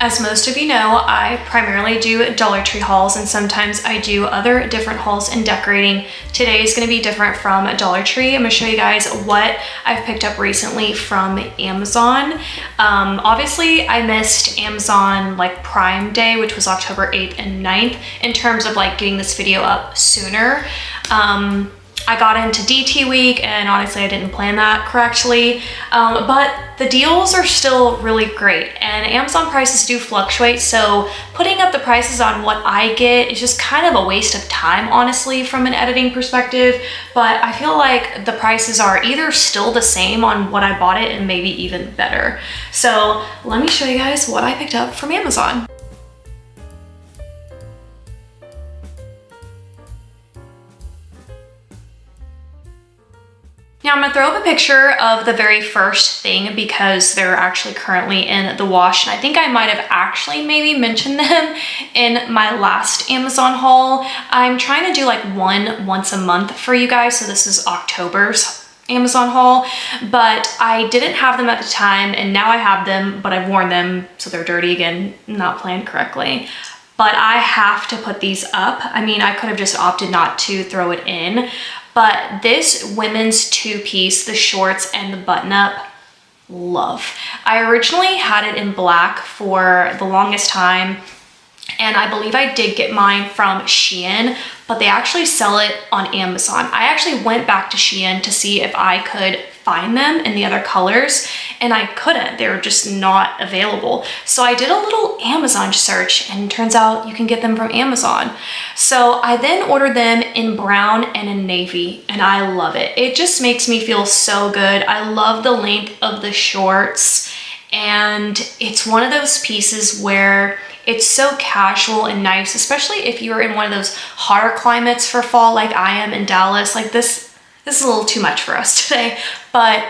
As most of you know, I primarily do Dollar Tree hauls and sometimes I do other different hauls in decorating. Today is going to be different from Dollar Tree. I'm going to show you guys what I've picked up recently from Amazon. Obviously, I missed Amazon like Prime Day, which was October 8th and 9th, in terms of like getting this video up sooner. I got into DT week and honestly I didn't plan that correctly, but the deals are still really great and Amazon prices do fluctuate, so putting up the prices on what I get is just kind of a waste of time, honestly, from an editing perspective. But I feel like the prices are either still the same on what I bought it and maybe even better. So let me show you guys what I picked up from Amazon. Now I'm gonna throw up a picture of the very first thing because they're actually currently in the wash, and I think I might have actually maybe mentioned them in my last Amazon haul. I'm trying to do like one once a month for you guys, so this is October's Amazon haul, but I didn't have them at the time and now I have them, but I've worn them so they're dirty again, not planned correctly. But I have to put these up. I mean, I could have just opted not to throw it in, but this women's two-piece, the shorts and the button-up, love. I originally had it in black for the longest time, and I believe I did get mine from Shein, but they actually sell it on Amazon. I actually went back to Shein to see if I could find them in the other colors, and I couldn't. They were just not available. So I did a little Amazon search, and it turns out you can get them from Amazon. So I then ordered them in brown and in navy, and I love it. It just makes me feel so good. I love the length of the shorts, and it's one of those pieces where it's so casual and nice, especially if you're in one of those hotter climates for fall like I am in Dallas. Like this is a little too much for us today, but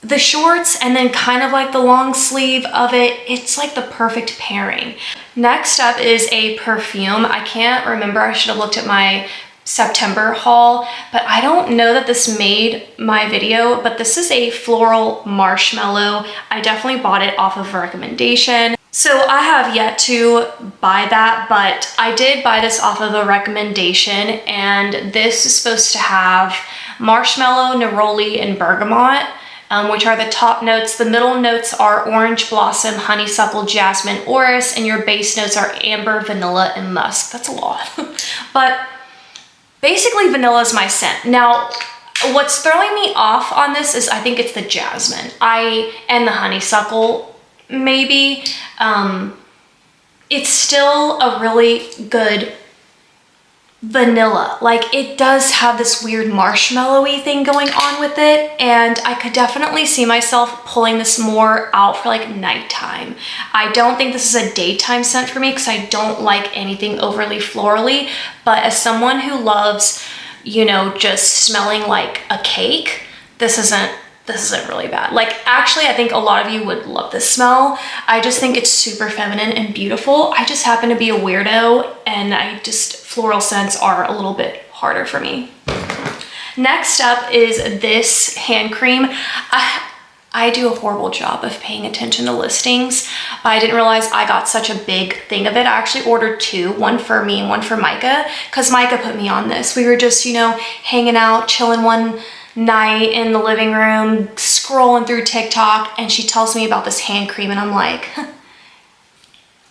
the shorts and then kind of like the long sleeve of it, it's like the perfect pairing. Next up is a perfume. I can't remember, I should have looked at my September haul, but I don't know that this made my video, but this is a floral marshmallow. I definitely bought it off of a recommendation. So I have yet to buy that, but I did buy this off of a recommendation, and this is supposed to have marshmallow, neroli, and bergamot, which are the top notes. The middle notes are orange blossom, honeysuckle, jasmine, orris, and your base notes are amber, vanilla, and musk. That's a lot. But basically vanilla is my scent. Now, what's throwing me off on this is I think it's the jasmine and the honeysuckle. Maybe it's still a really good vanilla. Like, it does have this weird marshmallowy thing going on with it, and I could definitely see myself pulling this more out for like nighttime. I don't think this is a daytime scent for me because I don't like anything overly florally, but as someone who loves, you know, just smelling like a cake, this isn't really bad. Like, actually, I think a lot of you would love this smell. I just think it's super feminine and beautiful. I just happen to be a weirdo, and floral scents are a little bit harder for me. Next up is this hand cream. I do a horrible job of paying attention to listings, but I didn't realize I got such a big thing of it. I actually ordered two, one for me and one for Micah, because Micah put me on this. We were just, you know, hanging out, chilling one night in the living room, scrolling through TikTok, and she tells me about this hand cream, and I'm like,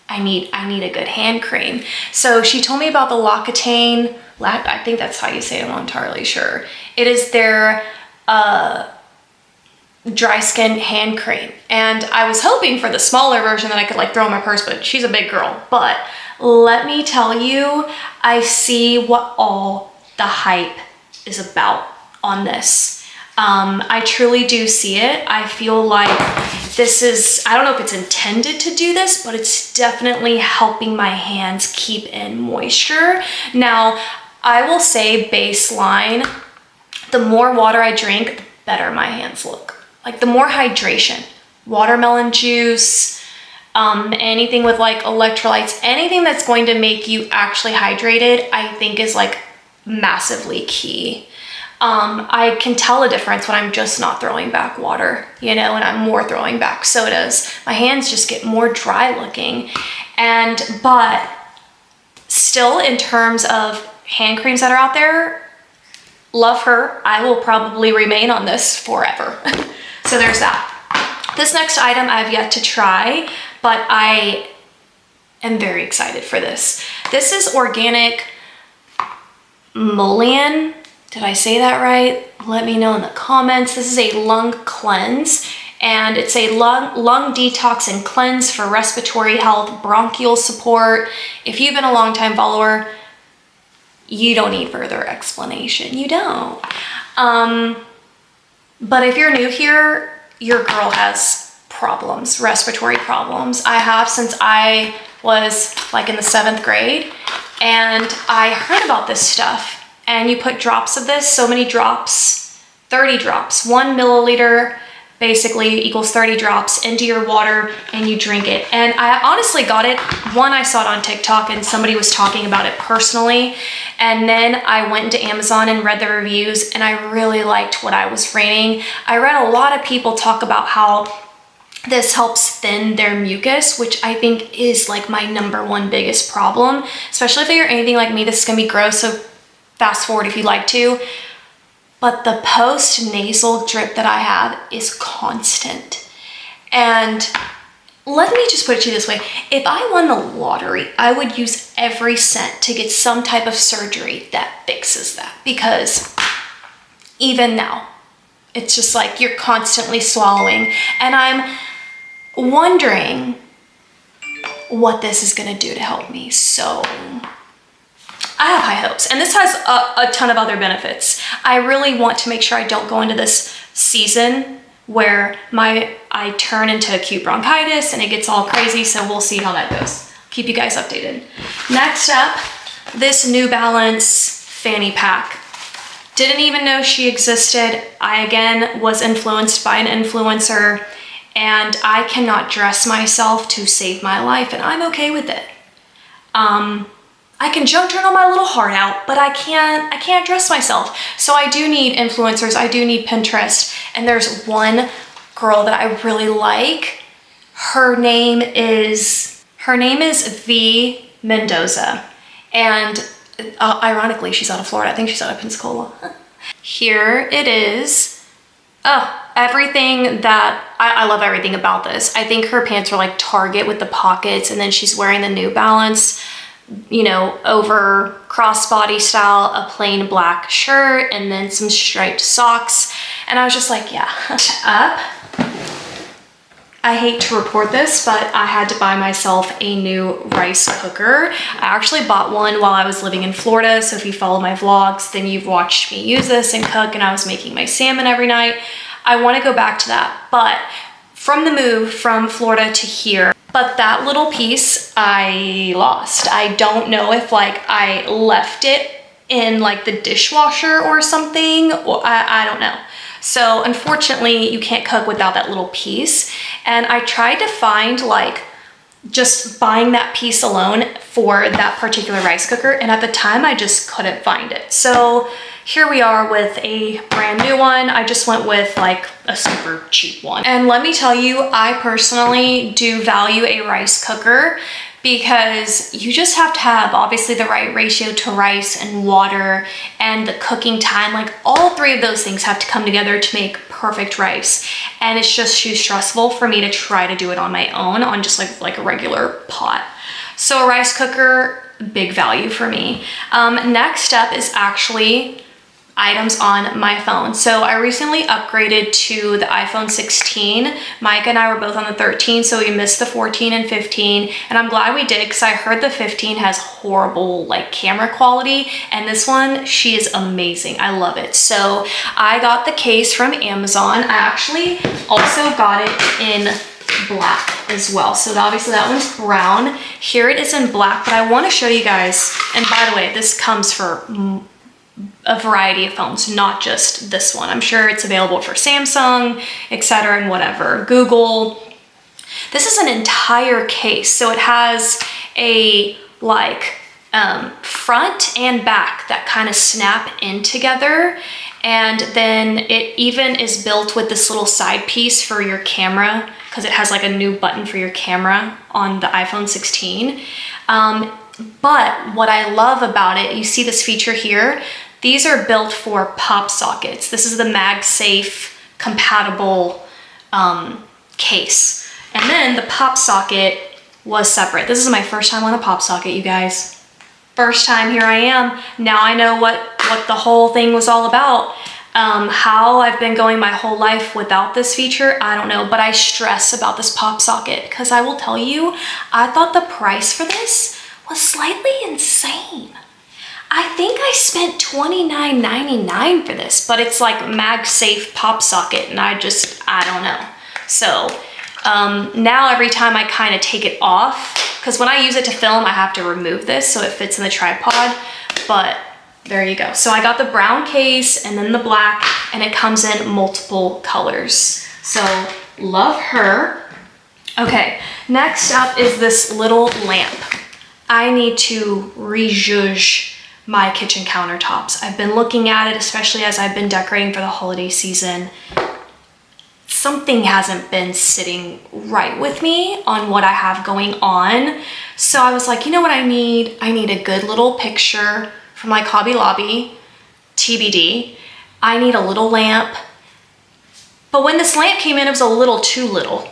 I need a good hand cream. So she told me about the L'Occitane, I think that's how you say it, I'm not entirely sure. It is their dry skin hand cream, and I was hoping for the smaller version that I could like throw in my purse, but she's a big girl. But let me tell you, I see what all the hype is about on this. I truly do see it. I feel like this is, I don't know if it's intended to do this, but it's definitely helping my hands keep in moisture. Now, I will say baseline, the more water I drink, the better my hands look. Like, the more hydration, watermelon juice, anything with like electrolytes, anything that's going to make you actually hydrated, I think is like massively key. I can tell a difference when I'm just not throwing back water, you know, and I'm more throwing back sodas. My hands just get more dry looking. But still, in terms of hand creams that are out there, love her. I will probably remain on this forever. So there's that. This next item I have yet to try, but I am very excited for this. This is organic mullein. Did I say that right? Let me know in the comments. This is a lung cleanse, and it's a lung detox and cleanse for respiratory health, bronchial support. If you've been a long-time follower, you don't need further explanation. You don't. But if you're new here, your girl has problems, respiratory problems. I have since I was like in the 7th grade, and I heard about this stuff. And you put drops of this, so many drops, 30 drops, 1 milliliter basically equals 30 drops into your water, and you drink it. And I honestly got it, one, I saw it on TikTok and somebody was talking about it personally. And then I went into Amazon and read the reviews, and I really liked what I was reading. I read a lot of people talk about how this helps thin their mucus, which I think is like my #1 biggest problem, especially if you're anything like me. This is gonna be gross, so fast forward if you'd like to. But the post-nasal drip that I have is constant. And let me just put it to you this way. If I won the lottery, I would use every cent to get some type of surgery that fixes that. Because even now, it's just like you're constantly swallowing. And I'm wondering what this is gonna do to help me. So I have high hopes, and this has a ton of other benefits. I really want to make sure I don't go into this season where I turn into acute bronchitis and it gets all crazy, so we'll see how that goes. Keep you guys updated. Next up, this New Balance fanny pack. Didn't even know she existed. I, again, was influenced by an influencer, and I cannot dress myself to save my life, and I'm okay with it. I can junk journal my little heart out, but I can't dress myself. So I do need influencers, I do need Pinterest, and there's one girl that I really like. Her name is V Mendoza, and ironically, she's out of Florida. I think she's out of Pensacola. Here it is. Oh, everything that, I love everything about this. I think her pants are like Target with the pockets, and then she's wearing the New Balance, you know, over crossbody style, a plain black shirt, and then some striped socks. And I was just like, yeah. Up. I hate to report this, but I had to buy myself a new rice cooker. I actually bought one while I was living in Florida. So if you follow my vlogs, then you've watched me use this and cook, and I was making my salmon every night. I want to go back to that, but from the move from Florida to here, but that little piece I lost. I don't know if like I left it in like the dishwasher or something, or I don't know. So unfortunately, you can't cook without that little piece. And I tried to find like just buying that piece alone for that particular rice cooker, and at the time I just couldn't find it. So here we are with a brand new one. I just went with like a super cheap one. And let me tell you, I personally do value a rice cooker because you just have to have obviously the right ratio to rice and water and the cooking time. Like all 3 of those things have to come together to make perfect rice. And it's just too stressful for me to try to do it on my own on just like a regular pot. So a rice cooker, big value for me. Next up is actually items on my phone. So I recently upgraded to the iPhone 16. Mike and I were both on the 13, so we missed the 14 and 15, and I'm glad we did because I heard the 15 has horrible like camera quality, and this one, she is amazing. I love it. So I got the case from Amazon. I actually also got it in black as well. So obviously that one's brown. Here it is in black, but I want to show you guys, and by the way, this comes for a variety of phones, not just this one. I'm sure it's available for Samsung, etc., and whatever, Google. This is an entire case, so it has a like front and back that kind of snap in together, And then it even is built with this little side piece for your camera, because it has like a new button for your camera on the iPhone 16. But what I love about it, you see this feature here, these are built for pop sockets. This is the MagSafe compatible case. And then the pop socket was separate. This is my first time on a pop socket, you guys. First time, here I am. Now I know what the whole thing was all about. How I've been going my whole life without this feature, I don't know, but I stress about this pop socket because I will tell you, I thought the price for this was slightly insane. I think I spent $29.99 for this, but it's like MagSafe pop socket, and I don't know. So now every time I kind of take it off, because when I use it to film, I have to remove this so it fits in the tripod, but there you go. So I got the brown case and then the black, and it comes in multiple colors. So love her. Okay, next up is this little lamp. I need to rejudge my kitchen countertops. I've been looking at it, especially as I've been decorating for the holiday season. Something hasn't been sitting right with me on what I have going on. So I was like, you know what I need? I need a good little picture from like Hobby Lobby, TBD. I need a little lamp. But when this lamp came in, it was a little too little.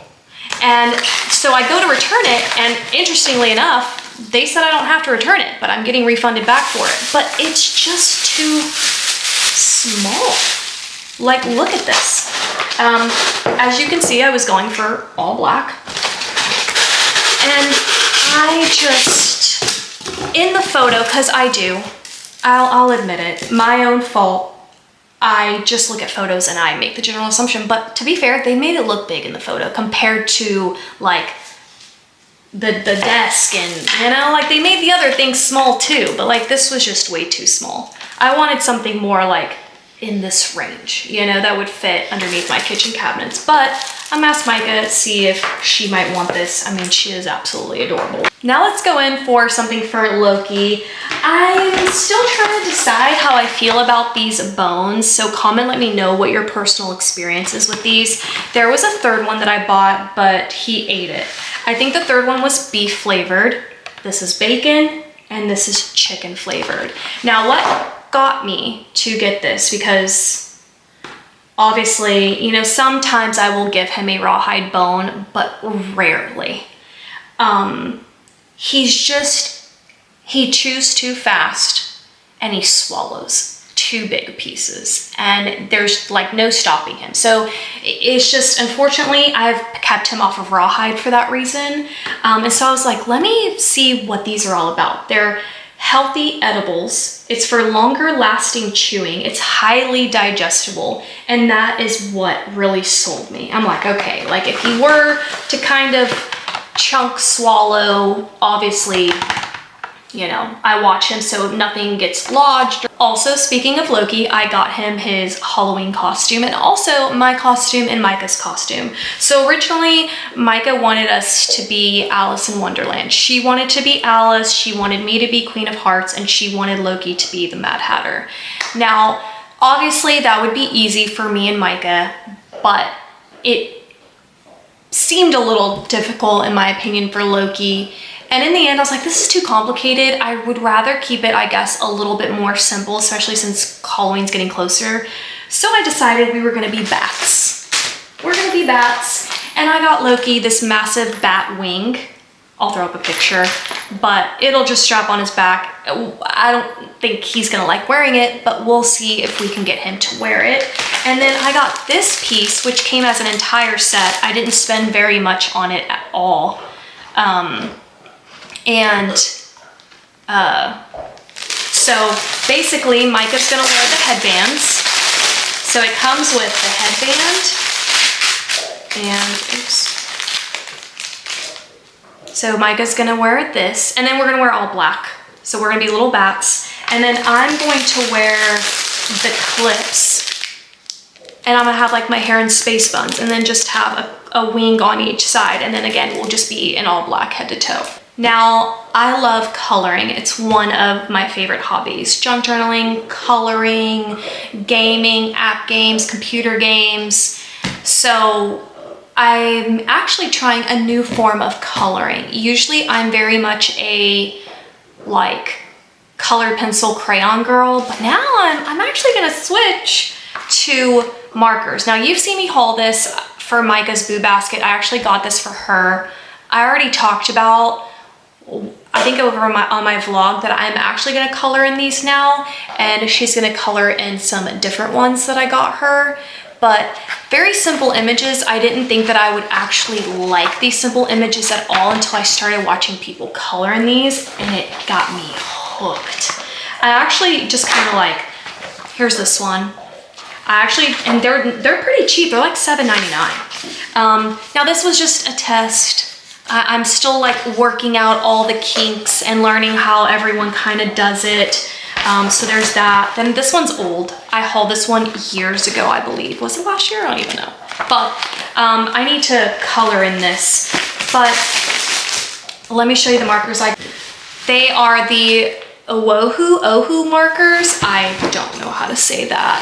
And so I go to return it, and interestingly enough, they said I don't have to return it, but I'm getting refunded back for it. But it's just too small. Like, look at this. As you can see, I was going for all black. And I just, in the photo, because I'll admit it, my own fault. I just look at photos and I make the general assumption, but to be fair, they made it look big in the photo compared to like the desk, and you know, like they made the other things small too, but like this was just way too small. I wanted something more like in this range, you know, that would fit underneath my kitchen cabinets. But I'm gonna ask Micah to see if she might want this. I mean, she is absolutely adorable. Now let's go in for something for Loki. I'm still trying to decide how I feel about these bones, so comment, let me know what your personal experience is with these. There was a third one that I bought, but he ate it. I think the third one was beef flavored. This is bacon, and this is chicken flavored. Now what got me to get this, because obviously, you know, sometimes I will give him a rawhide bone, but rarely. He chews too fast and he swallows too big pieces, and there's like no stopping him. So it's just, unfortunately, I've kept him off of rawhide for that reason. And so I was like, let me see what these are all about. They're healthy edibles. It's for longer lasting chewing. It's highly digestible. And that is what really sold me. I'm like, okay, like if he were to kind of chunk swallow, obviously, you know, I watch him so nothing gets lodged. Also, speaking of Loki, I got him his Halloween costume, and also my costume and Micah's costume. So originally, Micah wanted us to be Alice in Wonderland. She wanted to be Alice, she wanted me to be Queen of Hearts, and she wanted Loki to be the Mad Hatter. Now, obviously that would be easy for me and Micah, but it seemed a little difficult in my opinion for Loki. And in the end, I was like, this is too complicated. I would rather keep it, I guess, a little bit more simple, especially since Halloween's getting closer. So I decided we were gonna be bats. We're gonna be bats. And I got Loki this massive bat wing. I'll throw up a picture, but it'll just strap on his back. I don't think he's gonna like wearing it, but we'll see if we can get him to wear it. And then I got this piece, which came as an entire set. I didn't spend very much on it at all. So basically Micah's gonna wear the headbands. So it comes with the headband and, oops. So Micah's gonna wear this, and then we're gonna wear all black. So we're gonna be little bats. And then I'm going to wear the clips, and I'm gonna have like my hair in space buns, and then just have a wing on each side. And then again, we'll just be in all black head to toe. Now, I love coloring. It's one of my favorite hobbies. Junk journaling, coloring, gaming, app games, computer games. So I'm actually trying a new form of coloring. Usually I'm very much a like colored pencil crayon girl, but now I'm actually gonna switch to markers. Now you've seen me haul this for Micah's Boo Basket. I actually got this for her. I already talked about, I think over on my vlog, that I'm actually gonna color in these now, and she's gonna color in some different ones that I got her. But very simple images. I didn't think that I would actually like these simple images at all until I started watching people color in these, and it got me hooked. I actually just kind of like, here's this one. And they're pretty cheap. They're like $7.99. Now this was just a test. I'm still like working out all the kinks and learning how everyone kind of does it. So there's that. Then this one's old. I hauled this one years ago, I believe. Was it last year? I don't even know. But I need to color in this. But let me show you the markers. They are the Ohu markers. I don't know how to say that.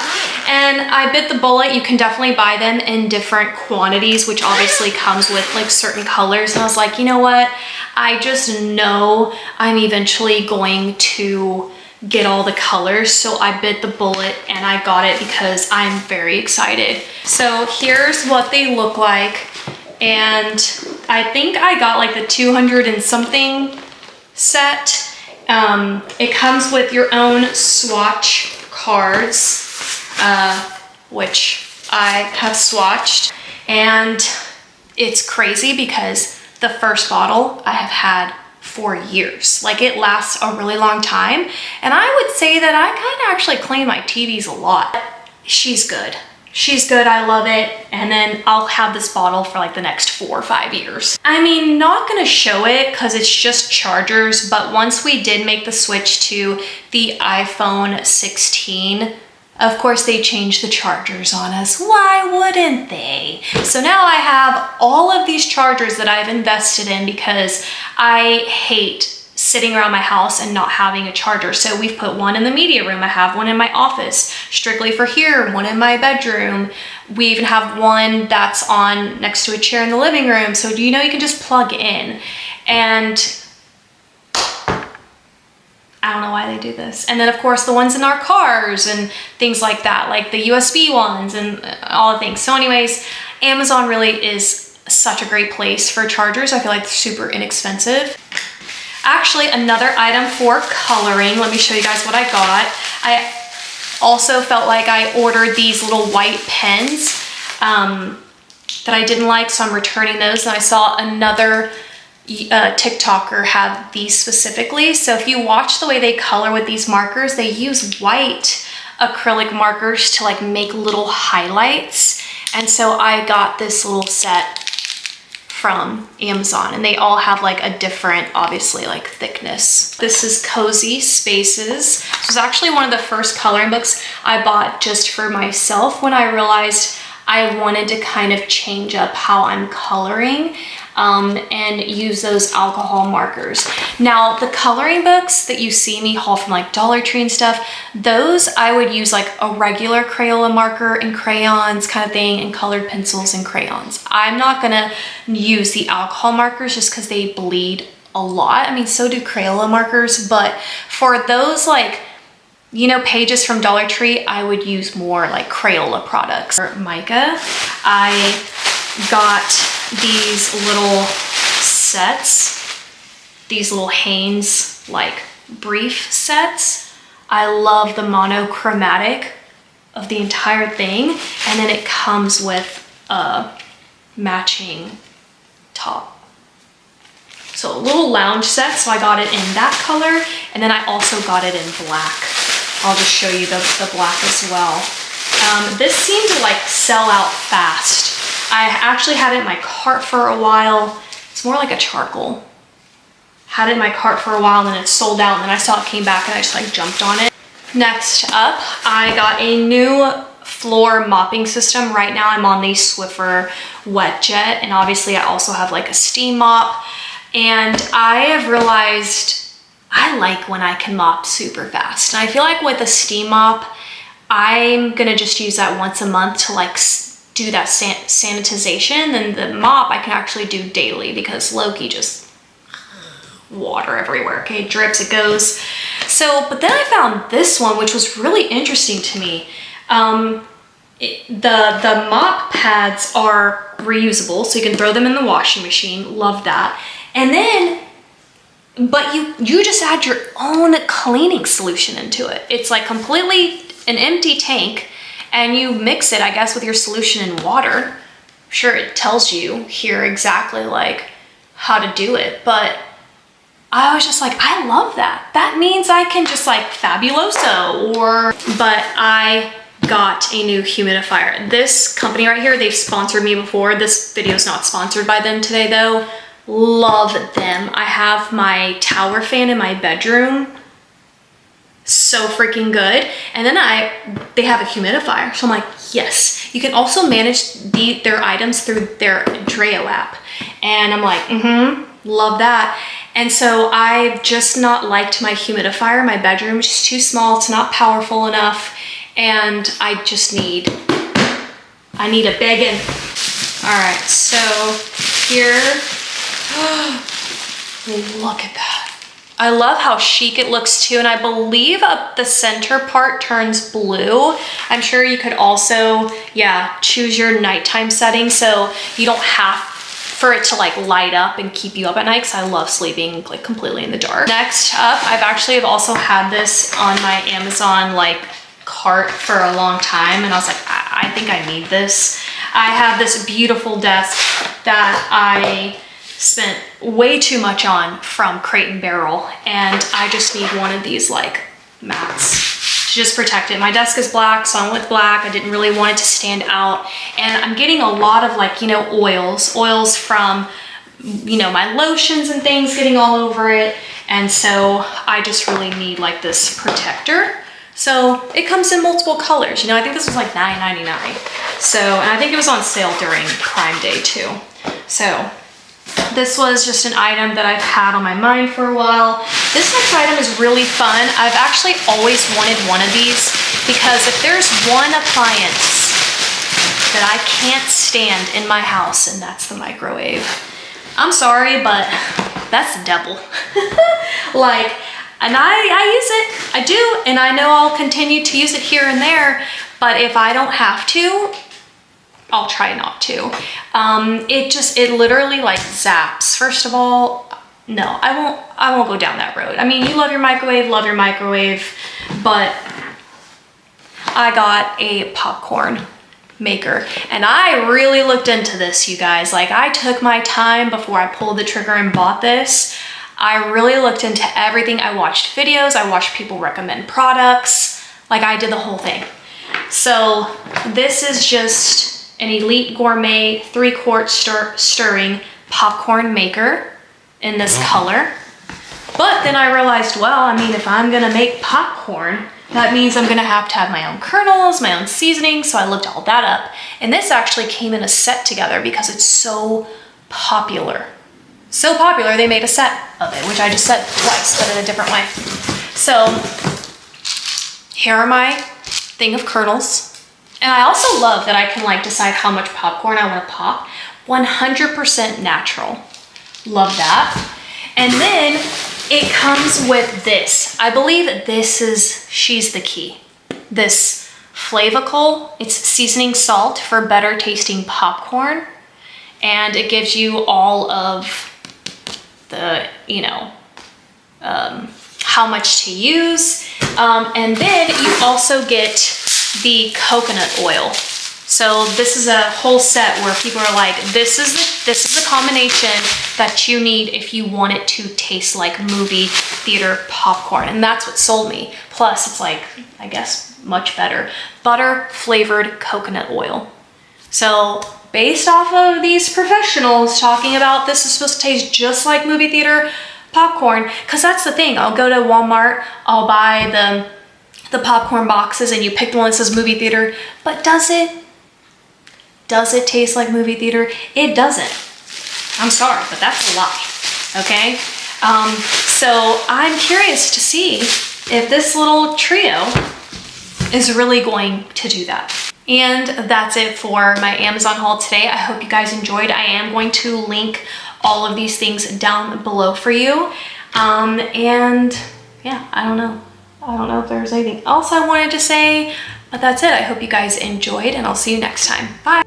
And I bit the bullet. You can definitely buy them in different quantities, which obviously comes with like certain colors. And I was like, you know what? I just know I'm eventually going to get all the colors. So I bit the bullet and I got it because I'm very excited. So here's what they look like. And I think I got like the 200 and something set. It comes with your own swatch cards, which I have swatched, and it's crazy because the first bottle I have had for years. Like, it lasts a really long time, and I would say that I kind of actually clean my TVs a lot. She's good. She's good, I love it, and then I'll have this bottle for like the next 4 or 5 years. I mean, not gonna show it because it's just chargers, but once we did make the switch to the iPhone 16, of course they changed the chargers on us. Why wouldn't they? So now I have all of these chargers that I've invested in because I hate sitting around my house and not having a charger. So we've put one in the media room. I have one in my office strictly for here, one in my bedroom. We even have one that's on next to a chair in the living room. So do you know you can just plug in? And I don't know why they do this. And then of course the ones in our cars and things like that, like the USB ones and all the things. So anyways, Amazon really is such a great place for chargers. I feel like they're super inexpensive. Actually, another item for coloring. Let me show you guys what I got. I also felt like I ordered these little white pens that I didn't like, so I'm returning those. And I saw another TikToker have these specifically. So if you watch the way they color with these markers, they use white acrylic markers to like make little highlights. And so I got this little set from Amazon, and they all have like a different, obviously, like thickness. This is Cozy Spaces. This was actually one of the first coloring books I bought just for myself when I realized I wanted to kind of change up how I'm coloring and use those alcohol markers. Now, the coloring books that you see me haul from like Dollar Tree and stuff, those I would use like a regular Crayola marker and crayons kind of thing, and colored pencils and crayons. I'm not gonna use the alcohol markers just because they bleed a lot. I mean, so do Crayola markers, but for those like, you know, pages from Dollar Tree, I would use more like Crayola products. For Micah, I got these little sets, these little Hanes like brief sets. I love the monochromatic of the entire thing, and then it comes with a matching top. So a little lounge set, so I got it in that color, and then I also got it in black. I'll just show you the black as well. This seemed to like sell out fast. I actually had it in my cart for a while. It's more like a charcoal. Had it in my cart for a while, and then it sold out, and then I saw it came back and I just like jumped on it. Next up, I got a new floor mopping system. Right now I'm on the Swiffer Wet Jet, and obviously I also have like a steam mop. And I have realized I like when I can mop super fast. And I feel like with a steam mop, I'm gonna just use that once a month to like do that sanitization. And the mop I can actually do daily because Loki just water everywhere. Okay, it drips, it goes. So, but then I found this one, which was really interesting to me. The mop pads are reusable, so you can throw them in the washing machine. Love that. And then, but you just add your own cleaning solution into it. It's like completely an empty tank, and you mix it, I guess, with your solution in water. Sure, it tells you here exactly like how to do it, but I was just like, I love that. That means I can just like fabuloso but I got a new humidifier. This company right here, they've sponsored me before. This video is not sponsored by them today though. Love them. I have my tower fan in my bedroom. So freaking good. And then they have a humidifier. So I'm like, yes. You can also manage their items through their Dreo app. And I'm like, love that. And so I've just not liked my humidifier in my bedroom. It's just too small. It's not powerful enough. And I need a big one. All right, so here, look at that. I love how chic it looks too. And I believe the center part turns blue. I'm sure you could also, choose your nighttime setting so you don't have for it to like light up and keep you up at night, because I love sleeping like completely in the dark. Next up, I've also had this on my Amazon like cart for a long time, and I was like, I think I need this. I have this beautiful desk that I spent way too much on from Crate & Barrel, and I just need one of these like mats to just protect it. My desk is black, so I went with black. I didn't really want it to stand out. And I'm getting a lot of like, oils from, my lotions and things getting all over it. And so I just really need like this protector. So it comes in multiple colors. I think this was like $9.99. So, and I think it was on sale during Prime Day too. So this was just an item that I've had on my mind for a while. This next item is really fun. I've actually always wanted one of these because if there's one appliance that I can't stand in my house, and that's the microwave. I'm sorry, but that's the devil. And I use it, I do, and I know I'll continue to use it here and there, but if I don't have to, I'll try not to. It literally like zaps. First of all, no, I won't go down that road. I mean, you love your microwave, but I got a popcorn maker, and I really looked into this, you guys. Like, I took my time before I pulled the trigger and bought this. I really looked into everything. I watched videos, I watched people recommend products. Like, I did the whole thing. So this is just an Elite Gourmet 3-quart stirring popcorn maker in this color. But then I realized, well, I mean, if I'm gonna make popcorn, that means I'm gonna have to have my own kernels, my own seasoning. So I looked all that up. And this actually came in a set together because it's so popular. So popular, they made a set of it, which I just said twice, but in a different way. So here are my thing of kernels. And I also love that I can like decide how much popcorn I want to pop. 100% natural. Love that. And then it comes with this. I believe she's the key. This Flavicle, it's seasoning salt for better tasting popcorn. And it gives you all of the, how much to use. And then you also get the coconut oil. So this is a whole set where people are like, this is the combination that you need if you want it to taste like movie theater popcorn. And that's what sold me. Plus it's like, I guess, much better. Butter flavored coconut oil. So based off of these professionals talking about this is supposed to taste just like movie theater popcorn, because that's the thing. I'll go to Walmart, I'll buy the popcorn boxes, and you pick the one that says movie theater, but does it taste like movie theater? It doesn't. I'm sorry, but that's a lie. okay? So I'm curious to see if this little trio is really going to do that. And that's it for my Amazon haul today. I hope you guys enjoyed. I am going to link all of these things down below for you. And yeah, I don't know if there's anything else I wanted to say, but that's it. I hope you guys enjoyed, and I'll see you next time. Bye.